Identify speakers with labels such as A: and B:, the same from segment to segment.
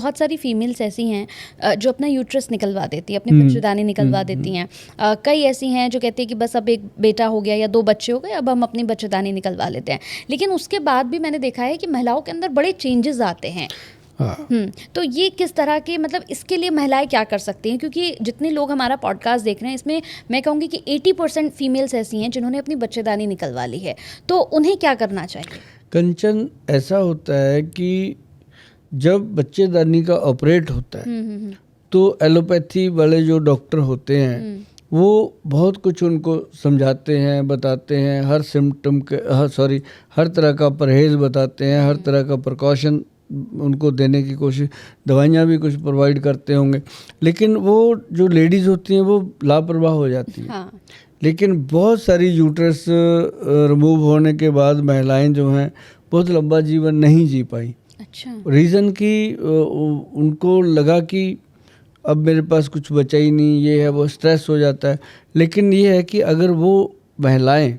A: बहुत सारी फीमेल्स ऐसी हैं जो अपना यूट्रस निकलवा देती हैं, अपने बच्चेदानी निकलवा देती हैं। कई ऐसी हैं जो कहती हैं कि बस अब एक बेटा हो गया या 2 बच्चे हो गए, अब हम अपनी बच्चेदानी निकलवा लेते हैं। लेकिन उसके बाद भी मैंने देखा है कि महिलाओं के अंदर बड़े चेंजेस आते हैं। तो ये किस तरह के, मतलब इसके लिए महिलाएं क्या कर सकती हैं? क्योंकि जितने लोग हमारा पॉडकास्ट देख रहे हैं, इसमें मैं कहूँगी कि 80% फीमेल्स ऐसी हैं जिन्होंने अपनी बच्चेदानी निकलवा ली है, तो उन्हें क्या करना चाहिए?
B: कंचन, ऐसा होता है कि जब बच्चेदानी का ऑपरेट होता है तो एलोपैथी वाले जो डॉक्टर होते हैं वो बहुत कुछ उनको समझाते हैं, बताते हैं, हर सिम्टम के हर तरह का परहेज़ बताते हैं, हर तरह का प्रिकॉशन उनको देने की कोशिश, दवाइयाँ भी कुछ प्रोवाइड करते होंगे। लेकिन वो जो लेडीज़ होती हैं वो लापरवाह हो जाती हैं। हाँ। लेकिन बहुत सारी यूट्रस रिमूव होने के बाद महिलाएं जो हैं बहुत लंबा जीवन नहीं जी पाई। अच्छा। रीज़न कि उनको लगा कि अब मेरे पास कुछ बचा ही नहीं, ये है वो, स्ट्रेस हो जाता है। लेकिन ये है कि अगर वो महिलाएं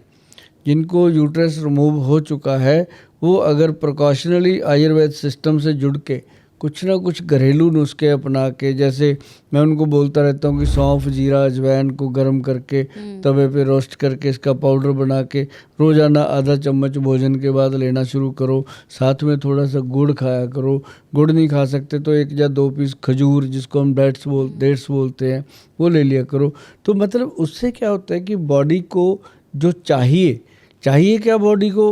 B: जिनको यूट्रस रिमूव हो चुका है वो अगर प्रिकॉशनली आयुर्वेद सिस्टम से जुड़ के कुछ ना कुछ घरेलू नुस्खे अपना के, जैसे मैं उनको बोलता रहता हूँ कि सौंफ, जीरा, अजवाइन को गर्म करके तवे पे रोस्ट करके इसका पाउडर बना के रोज़ाना आधा चम्मच भोजन के बाद लेना शुरू करो। साथ में थोड़ा सा गुड़ खाया करो। गुड़ नहीं खा सकते तो 1 या 2 पीस खजूर, जिसको हम डेट्स बोलते हैं, वो ले लिया करो। तो मतलब उससे क्या होता है कि बॉडी को जो चाहिए क्या, बॉडी को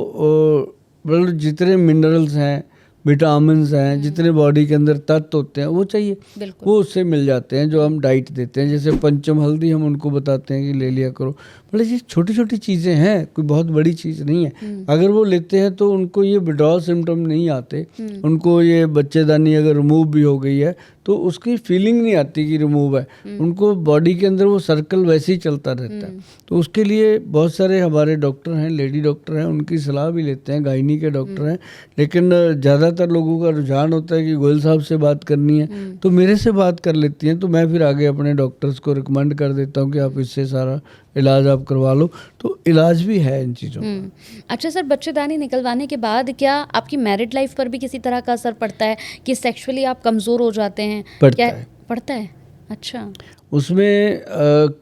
B: मतलब जितने मिनरल्स हैं, विटामिन्स हैं, जितने बॉडी के अंदर तत्व होते हैं वो चाहिए, वो उससे मिल जाते हैं जो हम डाइट देते हैं। जैसे पंचम हल्दी हम उनको बताते हैं कि ले लिया करो। मतलब ये छोटी छोटी चीज़ें हैं, कोई बहुत बड़ी चीज़ नहीं है। अगर वो लेते हैं तो उनको ये विड्रॉल सिम्टम नहीं आते। उनको ये बच्चेदानी अगर रिमूव भी हो गई है तो उसकी फीलिंग नहीं आती कि रिमूव है। उनको बॉडी के अंदर वो सर्कल वैसे ही चलता रहता है। तो उसके लिए बहुत सारे हमारे डॉक्टर हैं, लेडी डॉक्टर हैं, उनकी सलाह भी लेते हैं, गायनी के डॉक्टर हैं। लेकिन ज़्यादातर लोगों का रुझान होता है कि गोयल साहब से बात करनी है तो मेरे से बात कर लेती हैं। तो मैं फिर आगे अपने डॉक्टर्स को रिकमेंड कर देता हूँ कि आप इससे सारा इलाज आप करवा लो। तो इलाज भी है इन चीज़ों का।
A: अच्छा सर, बच्चेदानी निकलवाने के बाद क्या आपकी मैरिड लाइफ पर भी किसी तरह का असर पड़ता है कि सेक्सुअली आप कमज़ोर हो जाते हैं? पड़ता है। अच्छा।
B: उसमें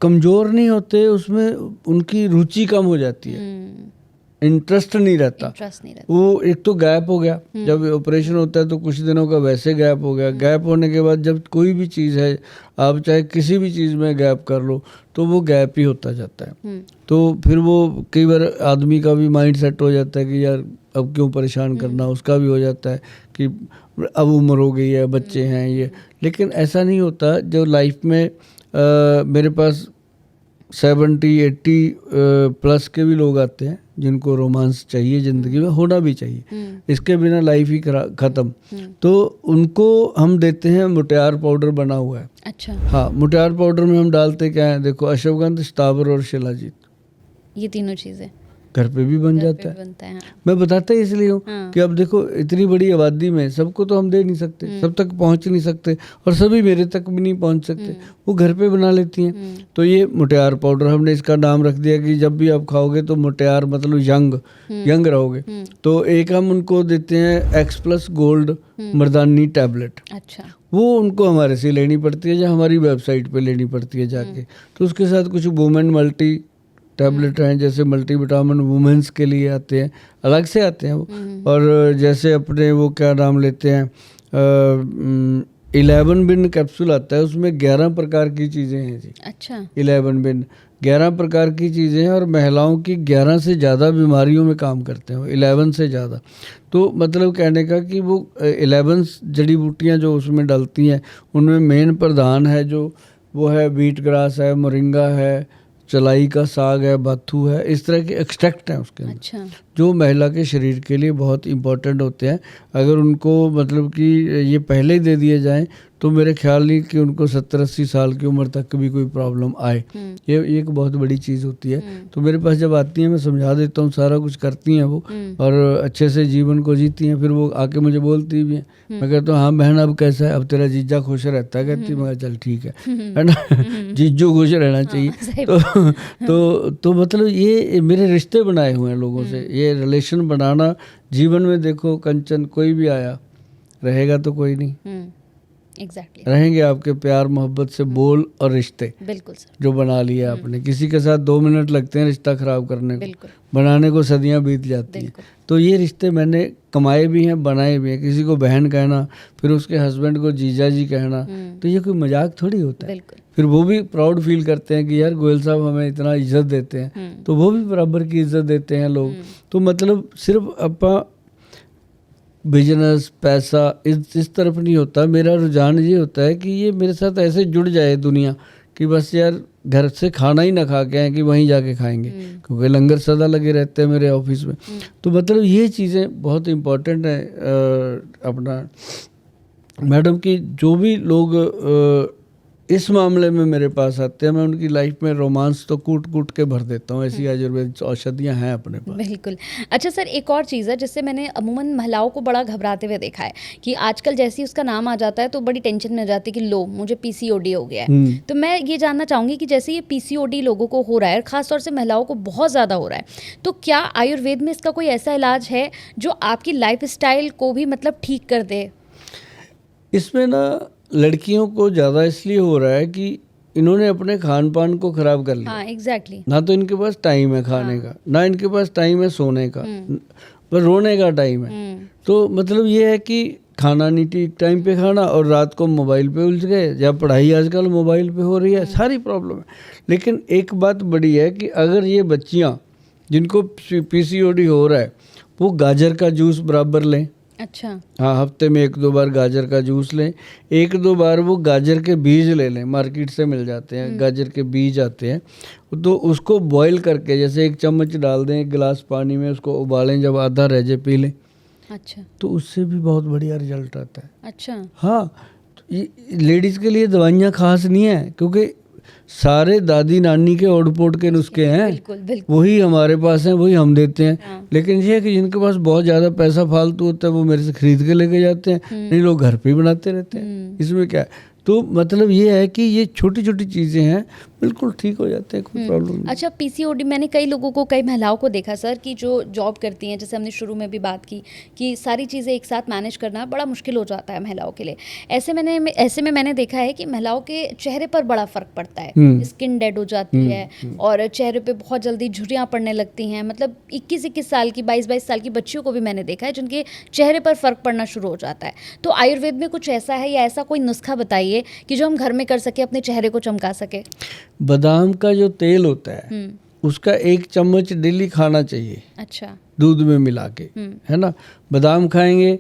B: कमज़ोर नहीं होते, उसमें उनकी रुचि कम हो जाती है, इंटरेस्ट नहीं रहता। वो एक तो गैप हो गया, जब ऑपरेशन होता है तो कुछ दिनों का वैसे गैप हो गया। गैप होने के बाद जब कोई भी चीज़ है, आप चाहे किसी भी चीज़ में गैप कर लो तो वो गैप ही होता जाता है। तो फिर वो कई बार आदमी का भी माइंड सेट हो जाता है कि यार अब क्यों परेशान करना, उसका भी हो जाता है कि अब उम्र हो गई है, बच्चे हैं ये। लेकिन ऐसा नहीं होता। जो लाइफ में मेरे पास 70-80 प्लस के भी लोग आते हैं जिनको रोमांस चाहिए, ज़िंदगी में होना भी चाहिए, इसके बिना लाइफ ही ख़त्म। तो उनको हम देते हैं मुटियार पाउडर बना हुआ है। अच्छा। हाँ, मुटियार पाउडर में हम डालते क्या है, देखो अश्वगंध, स्थावर और शिलाजीत,
A: ये तीनों चीज़ें
B: घर पे भी बन जाता है। हाँ। मैं बताता ही इसलिए हूँ कि अब देखो इतनी बड़ी आबादी में सबको तो हम दे नहीं सकते, सब तक पहुँच नहीं सकते, और सभी मेरे तक भी नहीं पहुँच सकते, वो घर पे बना लेती हैं। तो ये मुटियार पाउडर, हमने इसका नाम रख दिया कि जब भी आप खाओगे तो मुटियार मतलब यंग रहोगे। तो एक हम उनको देते हैं एक्स+ गोल्ड मर्दानी टैबलेट। अच्छा। वो उनको हमारे से लेनी पड़ती है या हमारी वेबसाइट पे लेनी पड़ती है जाके। तो उसके साथ कुछ वुमेन मल्टी टैबलेट हैं, जैसे मल्टीविटामिन वुमेन्स के लिए आते हैं, अलग से आते हैं वो। और जैसे अपने वो क्या नाम लेते हैं, 11 बिन कैप्सूल आता है, उसमें 11 प्रकार की चीज़ें हैं जी। अच्छा। 11 बिन 11 प्रकार की चीज़ें हैं और महिलाओं की 11 से ज़्यादा बीमारियों में काम करते हैं, 11 से ज़्यादा। तो मतलब कहने का कि वो 11 जड़ी बूटियाँ जो उसमें डलती हैं, उनमें मेन प्रधान है जो वो है बीट ग्रास है, मोरिंगा है, चलाई का साग है, बाथू है, इस तरह के एक्सट्रैक्ट हैं उसके अंदर। अच्छा। जो महिला के शरीर के लिए बहुत इंपॉर्टेंट होते हैं। अगर उनको मतलब कि ये पहले ही दे दिए जाएं तो मेरे ख्याल नहीं कि उनको 70-80 साल की उम्र तक कभी कोई प्रॉब्लम आए। ये एक बहुत बड़ी चीज़ होती है। तो मेरे पास जब आती हैं मैं समझा देता हूँ, सारा कुछ करती हैं वो, और अच्छे से जीवन को जीती हैं। फिर वो आके मुझे बोलती भी हैं, मैं कहता हूँ हाँ बहन अब कैसा है, अब तेरा जीजा खुश रहता है? कहती मैं चल ठीक है ना जीजू खुश रहना चाहिए। तो मतलब ये मेरे रिश्ते बनाए हुए हैं लोगों से, ये रिलेशन बनाना जीवन में। देखो कंचन, कोई भी आया रहेगा तो कोई नहीं,
A: एग्जैक्टली,
B: रहेंगे आपके प्यार मोहब्बत से बोल और रिश्ते
A: बिल्कुल सर,
B: जो बना लिया आपने। किसी के साथ 2 मिनट लगते हैं रिश्ता खराब करने को,
A: बिल्कुल
B: बनाने को सदियां बीत जाती हैं।
A: बिल्कुल,
B: तो ये रिश्ते मैंने कमाए भी हैं, बनाए भी हैं। किसी को बहन कहना, फिर उसके हस्बैंड को जीजा जी कहना, तो ये कोई मजाक थोड़ी होता है।
A: बिल्कुल,
B: फिर वो भी प्राउड फील करते हैं कि यार गोयल साहब हमें इतना इज्जत देते हैं, तो वो भी बराबर की इज्जत देते हैं लोग। तो मतलब सिर्फ अपना बिजनेस पैसा इस तरफ नहीं होता। मेरा रुझान ये होता है कि ये मेरे साथ ऐसे जुड़ जाए दुनिया कि बस यार घर से खाना ही ना खा के आए कि वहीं जाके खाएंगे, क्योंकि लंगर सदा लगे रहते हैं मेरे ऑफिस में। तो मतलब ये चीज़ें बहुत इम्पोर्टेंट है अपना मैडम की। जो भी लोग इस मामले में मेरे पास आते हैं, मैं उनकी लाइफ में रोमांस तो कूट कूट के भर देता हूँ। ऐसी आयुर्वेद औषधियाँ हैं अपने पास।
A: बिल्कुल। अच्छा सर, एक और चीज़ है जिससे मैंने अमूमन महिलाओं को बड़ा घबराते हुए देखा है कि आजकल जैसे ही उसका नाम आ जाता है तो बड़ी टेंशन में हो जाती है कि लो मुझे पीसीओडी हो गया है। तो मैं ये जानना चाहूँगी कि जैसे ये पीसीओडी लोगों को हो रहा है, खासतौर से महिलाओं को बहुत ज़्यादा हो रहा है, तो क्या आयुर्वेद में इसका कोई ऐसा इलाज है जो आपकी लाइफ स्टाइल को भी मतलब ठीक कर दे?
B: इसमें ना लड़कियों को ज़्यादा इसलिए हो रहा है कि इन्होंने अपने खान पान को ख़राब कर लिया।
A: हाँ, एग्जैक्टली।
B: ना तो इनके पास टाइम है खाने का, ना इनके पास टाइम है सोने का, पर रोने का टाइम है। तो मतलब ये है कि खाना नहीं ठीक टाइम पे खाना, और रात को मोबाइल पे उलझ गए, या पढ़ाई आजकल मोबाइल पे हो रही है, सारी प्रॉब्लम है। लेकिन एक बात बड़ी है कि अगर ये बच्चियाँ जिनको पीसीओडी हो रहा है वो गाजर का जूस बराबर लें।
A: अच्छा,
B: हाँ, हफ्ते में 1-2 बार गाजर का जूस लें। 1-2 बार वो गाजर के बीज ले लें, मार्केट से मिल जाते हैं, गाजर के बीज आते हैं। तो उसको बॉईल करके जैसे 1 चम्मच डाल दें 1 गिलास पानी में, उसको उबालें, जब आधा रह जाए पी लें।
A: अच्छा,
B: तो उससे भी बहुत बढ़िया रिजल्ट आता है।
A: अच्छा,
B: हाँ, तो ये लेडीज़ के लिए दवाइयाँ खास नहीं है, क्योंकि सारे दादी नानी के ओढ़ पोढ़ के नुस्खे हैं,
A: बिल्कुल बिल्कुल,
B: वही हमारे पास हैं, वही हम देते हैं।
A: हाँ।
B: लेकिन ये है कि जिनके पास बहुत ज़्यादा पैसा फालतू होता है वो मेरे से खरीद के लेके जाते हैं, नहीं लोग घर पे ही बनाते रहते हैं। इसमें क्या है? तो मतलब ये है कि ये छोटी छोटी चीज़ें हैं, बिल्कुल ठीक हो जाते हैं, कोई प्रॉब्लम नहीं।
A: अच्छा, पीसीओडी मैंने कई लोगों को, कई महिलाओं को देखा सर कि जो जॉब करती हैं, जैसे हमने शुरू में भी बात की कि सारी चीज़ें एक साथ मैनेज करना बड़ा मुश्किल हो जाता है महिलाओं के लिए। ऐसे में मैंने देखा है कि महिलाओं के चेहरे पर बड़ा फ़र्क पड़ता है, स्किन डेड हो जाती है और चेहरे पे बहुत जल्दी झुर्रियाँ पड़ने लगती हैं। मतलब 21-21 साल की, 22-22 साल की बच्चियों को भी मैंने देखा है जिनके चेहरे पर फ़र्क पड़ना शुरू हो जाता है। तो आयुर्वेद में कुछ ऐसा है या ऐसा कोई नुस्खा बताइए कि जो हम घर में कर सके, अपने चेहरे को चमका सके?
B: बादाम का जो तेल होता है उसका 1 चम्मच डेली खाना चाहिए।
A: अच्छा,
B: दूध में मिला के, है ना। बादाम खाएंगे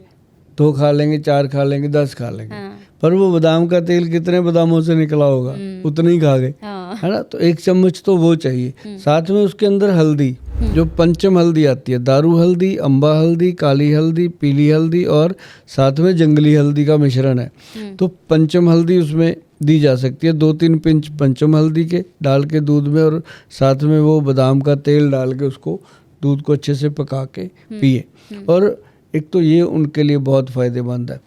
B: 2 खा लेंगे, 4 खा लेंगे, 10 खा लेंगे,
A: हाँ,
B: पर वो बादाम का तेल कितने बादामों से निकला होगा, उतना ही खा गए,
A: हाँ,
B: है ना। तो 1 चम्मच तो वो चाहिए। साथ में उसके अंदर हल्दी, जो पंचम हल्दी आती है, दारू हल्दी, अम्बा हल्दी, काली हल्दी, पीली हल्दी और साथ में जंगली हल्दी का मिश्रण है। तो पंचम हल्दी उसमें दी जा सकती है। 2-3 पिंच पंचम हल्दी के डाल के दूध में, और साथ में वो बादाम का तेल डाल के उसको दूध को अच्छे से पका के पिए। और एक तो ये उनके लिए बहुत फ़ायदेमंद है।